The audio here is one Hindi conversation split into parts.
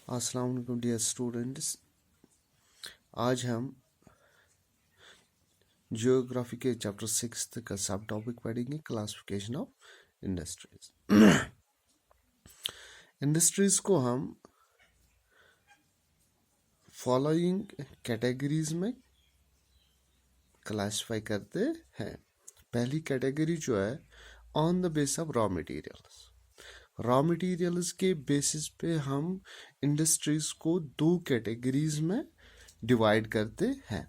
अस्सलाम वालेकुम डियर स्टूडेंट्स। आज हम जियोग्राफी के चैप्टर 6 का सब टॉपिक पढ़ेंगे, क्लासिफिकेशन ऑफ इंडस्ट्रीज। इंडस्ट्रीज को हम फॉलोइंग कैटेगरीज में क्लासिफाई करते हैं। पहली कैटेगरी जो है on the base of raw materials. Raw materials के बेसिस पे हम इंडस्ट्रीज को दो कैटेगरीज में डिवाइड करते हैं।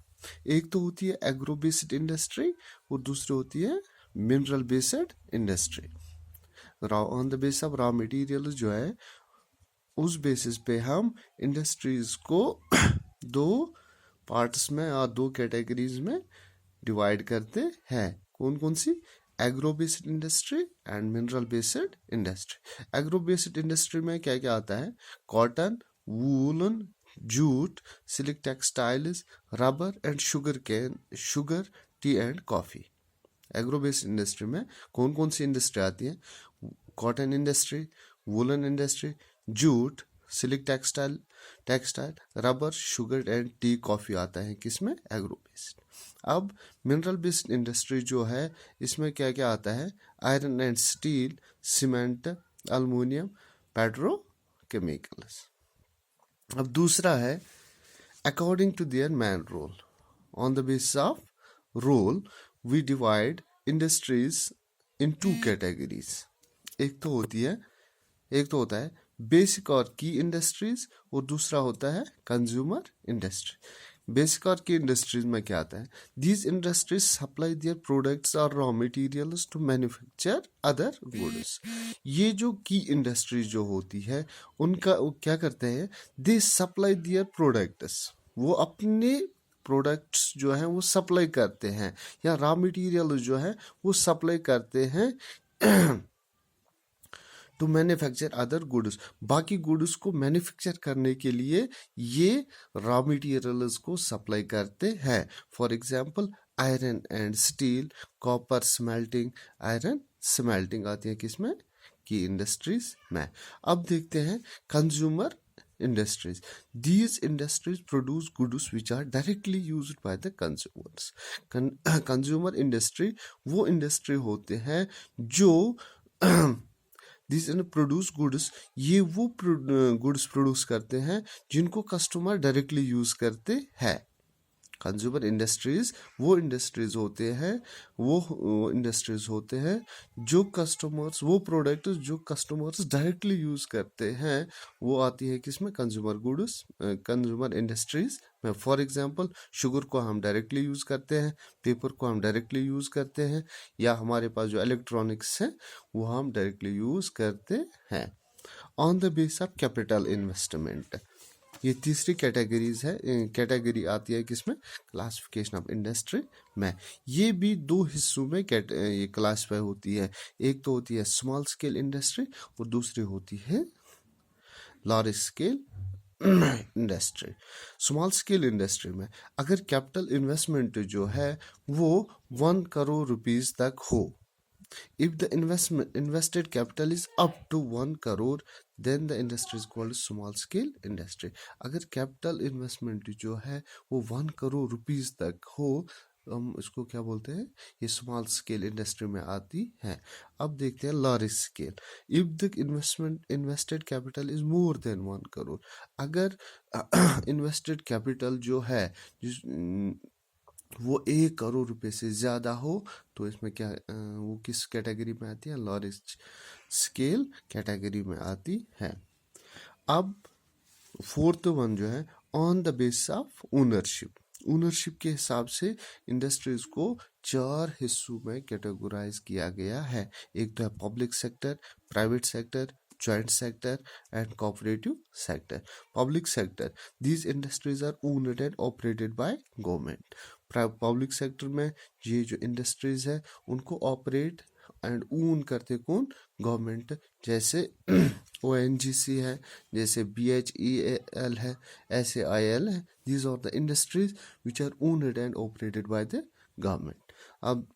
एक तो होती है एग्रो बेस्ड इंडस्ट्री और दूसरी होती है mineral based industry. On the base of raw materials जो है उस बेसिस पे हम इंडस्ट्रीज को दो पार्ट्स में या दो कैटेगरीज में डिवाइड करते हैं। कौन कौन सी? Agro based industry and mineral based industry. Agro based industry में क्या क्या आता है? Cotton, woollen, jute, silk textiles, rubber and sugar, tea and coffee. Agro based industry में कौन कौन सी इंडस्ट्री आती है? Cotton industry, woollen industry, jute, silk textile, rubber, sugar and tea, coffee आता है किसमें? Agro based. अब मिनरल बेस्ड इंडस्ट्री जो है इसमें क्या क्या आता है? Iron and steel, cement, aluminium, petrochemicals. अब दूसरा है according to their main role. On the basis of role we divide industries into categories. एक तो होता है बेसिक और की इंडस्ट्रीज और दूसरा होता है कंज्यूमर इंडस्ट्री। बेसिक और की इंडस्ट्रीज में क्या आता है? These industries supply their products और raw materials to manufacture other goods. ये जो की इंडस्ट्रीज जो होती है उनका वो क्या करते हैं? दे सप्लाई देयर प्रोडक्ट्स। वो अपने प्रोडक्ट्स जो हैं वो सप्लाई करते हैं, या रॉ मटेरियल जो है वो सप्लाई करते हैं टू मैन्युफैक्चर अदर गुड्स। बाकी गुड्स को मैन्युफैक्चर करने के लिए ये रॉ मटेरियल्स को सप्लाई करते हैं। For example iron and steel, copper smelting, iron smelting आती है किसमें? की इंडस्ट्रीज में। अब देखते हैं consumer industries. These industries produce goods which are directly used by the consumers. Consumer industry वो इंडस्ट्री होते हैं जो दिस प्रोड्यूस गुड्स, ये वो गुड्स प्रोड्यूस करते हैं जिनको कस्टमर डायरेक्टली यूज करते हैं। कंज्यूमर इंडस्ट्रीज वो इंडस्ट्रीज होते हैं जो कस्टमर्स, वो प्रोडक्ट जो कस्टमर्स डायरेक्टली यूज करते हैं वो आती है किसमें? कंज्यूमर गुड्स, कंज्यूमर इंडस्ट्रीज में। फॉर एग्जांपल शुगर को हम डायरेक्टली यूज करते हैं, पेपर को हम डायरेक्टली यूज करते हैं, या हमारे पास जो इलेक्ट्रॉनिक्स है वो हम डायरेक्टली यूज करते हैं। On the base of capital investment, ये तीसरी कैटेगरी आती है किसमें? क्लासिफिकेशन ऑफ इंडस्ट्री में। ये भी दो हिस्सों में ये क्लासिफाई होती है। एक तो होती है स्मॉल स्केल इंडस्ट्री और दूसरी होती है large scale industry. Small scale industry में अगर कैपिटल इन्वेस्टमेंट जो है वो 1 करोड़ रुपीस तक हो, if the invested capital is up to 1 crore, then the industry is called small scale industry. अगर कैपिटल इन्वेस्टमेंट जो है वो 1 करोड़ रुपीस तक हो, हम इसको क्या बोलते हैं? ये स्मॉल स्केल इंडस्ट्री में आती है। अब देखते हैं large scale. If the invested capital is more than 1 crore, अगर इन्वेस्टेड कैपिटल जो है वो 1 करोड़ रुपए से ज़्यादा हो तो इसमें क्या वो किस कैटेगरी में आती है? लार्ज स्केल कैटेगरी में आती है। अब फोर्थ वन जो है on the basis of ownership के हिसाब से इंडस्ट्रीज को 4 हिस्सों में कैटेगराइज किया गया है। एक तो है public sector, private sector, joint sector and cooperative sector. Public sector, these industries are owned and operated by government. Public sector में ये जो इंडस्ट्रीज है उनको ऑपरेट एंड ओन करते कौन? गवर्नमेंट। जैसे ONGC है, जैसे BHEL है, SAIL है। These are the industries which are owned and operated by the government. अब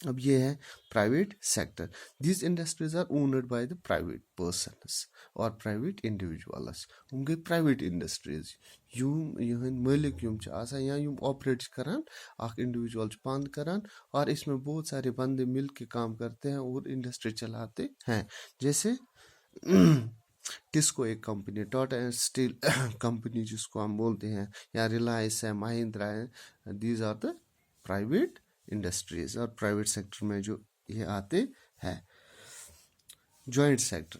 अब ये है private sector. These industries are owned by the private persons और प्राइवेट इंडिविजुअल्स. हम गए प्राइवेट इंडस्ट्रीज यूम यहन मालिक यूम या यूम ऑपरेट करान अख इंडिविजुअल बंद करान और इसमें बहुत सारे बंदे मिल के काम करते हैं और इंडस्ट्री चलाते हैं. जैसे टिस्को एक company, Tata and steel company जिसको हम बोलते हैं, या रिलायंस है, महिंद्रा है. These are the private industries और प्राइवेट सेक्टर में जो ये आते हैं. Joint sector.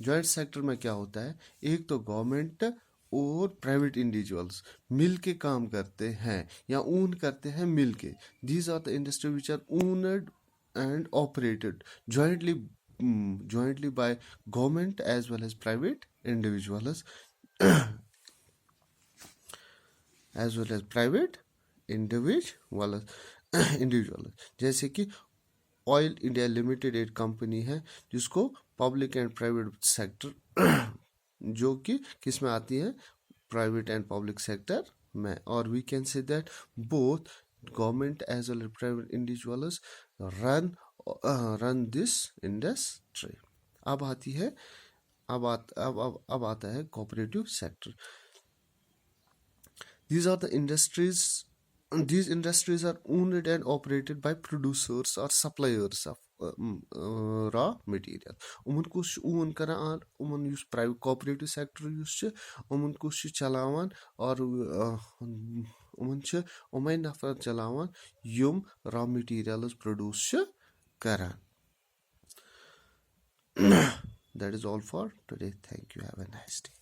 जॉइंट सेक्टर में क्या होता है, एक तो गवर्नमेंट और प्राइवेट इंडिविजुअल्स मिल के काम करते हैं या ओन करते हैं मिल के. These are the industry which are owned and operated jointly by government as well as private individuals as well as private individuals. जैसे कि ऑयल इंडिया लिमिटेड एक कंपनी है जिसको पब्लिक एंड प्राइवेट सेक्टर जो कि किस में आती है, प्राइवेट एंड पब्लिक सेक्टर में. और we can say that both government as well as private individuals run this industry. अब आती है अब आता है cooperative sector. These are the industries. These industries are owned and operated by producers or suppliers of raw material. उमन कुछ ओन करान उमन use private cooperative sector use छ उमन कुछ चलावान और उमन छ उमै नफर चलावान युम रॉ मटेरियल्स प्रोड्यूस छ करान. That is all for today. Thank you. Have a nice day.